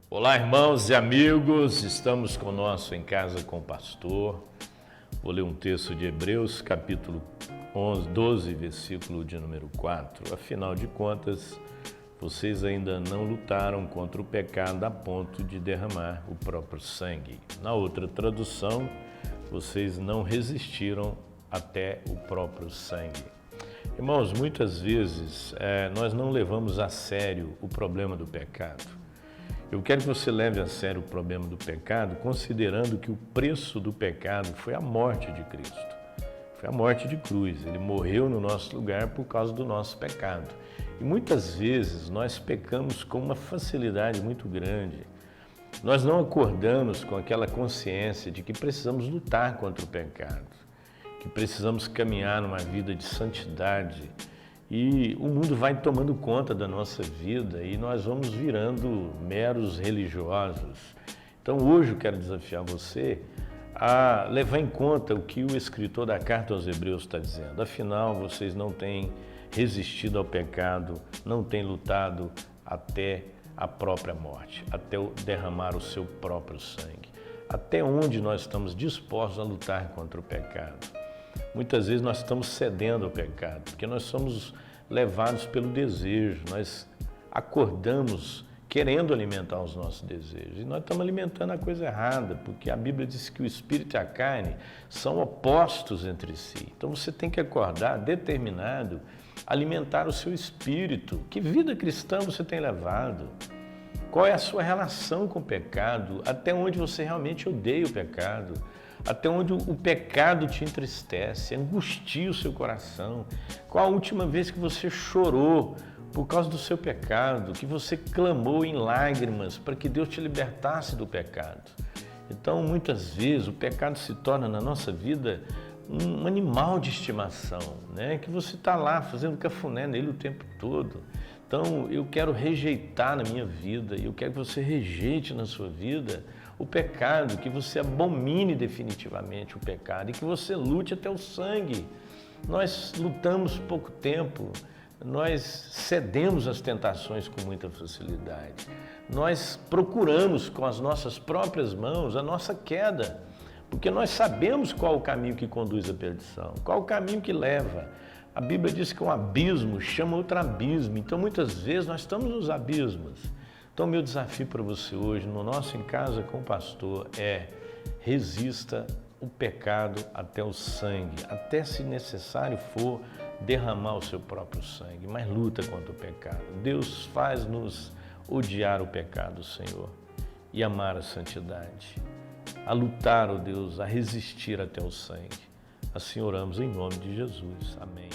Olá, irmãos e amigos, estamos conosco em Casa com o Pastor. Vou ler um texto de Hebreus, capítulo 12, versículo de número 4. Afinal de contas, vocês ainda não lutaram contra o pecado a ponto de derramar o próprio sangue. Na outra tradução, vocês não resistiram até o próprio sangue. Irmãos, muitas vezes nós não levamos a sério o problema do pecado. Eu quero que você leve a sério o problema do pecado, considerando que o preço do pecado foi a morte de Cristo. Foi a morte de cruz. Ele morreu no nosso lugar por causa do nosso pecado. E muitas vezes nós pecamos com uma facilidade muito grande. Nós não acordamos com aquela consciência de que precisamos lutar contra o pecado, que precisamos caminhar numa vida de santidade. E o mundo vai tomando conta da nossa vida e nós vamos virando meros religiosos. Então hoje eu quero desafiar você a levar em conta o que o escritor da carta aos Hebreus está dizendo. Afinal, vocês não têm resistido ao pecado, não têm lutado até a própria morte, até derramar o seu próprio sangue. Até onde nós estamos dispostos a lutar contra o pecado? Muitas vezes nós estamos cedendo ao pecado, porque nós somos levados pelo desejo, nós acordamos querendo alimentar os nossos desejos, e nós estamos alimentando a coisa errada, porque a Bíblia diz que o espírito e a carne são opostos entre si. Então você tem que acordar determinado a alimentar o seu espírito. Que vida cristã você tem levado? Qual é a sua relação com o pecado? Até onde você realmente odeia o pecado? Até onde o pecado te entristece, angustia o seu coração? Qual a última vez que você chorou por causa do seu pecado, que você clamou em lágrimas para que Deus te libertasse do pecado? Então, muitas vezes, o pecado se torna na nossa vida um animal de estimação, né? Que você está lá fazendo cafuné nele o tempo todo. Então, eu quero rejeitar na minha vida, e eu quero que você rejeite na sua vida o pecado, que você abomine definitivamente o pecado e que você lute até o sangue. Nós lutamos pouco tempo, nós cedemos às tentações com muita facilidade. Nós procuramos com as nossas próprias mãos a nossa queda, porque nós sabemos qual o caminho que conduz à perdição, qual o caminho que leva. A Bíblia diz que um abismo chama outro abismo, então muitas vezes nós estamos nos abismos. Então, meu desafio para você hoje, no nosso Em Casa com o Pastor, é: resista o pecado até o sangue, até, se necessário for, derramar o seu próprio sangue, mas luta contra o pecado. Deus faz-nos odiar o pecado, Senhor, e amar a santidade, a lutar, ó Deus, a resistir até o sangue. Assim oramos em nome de Jesus. Amém.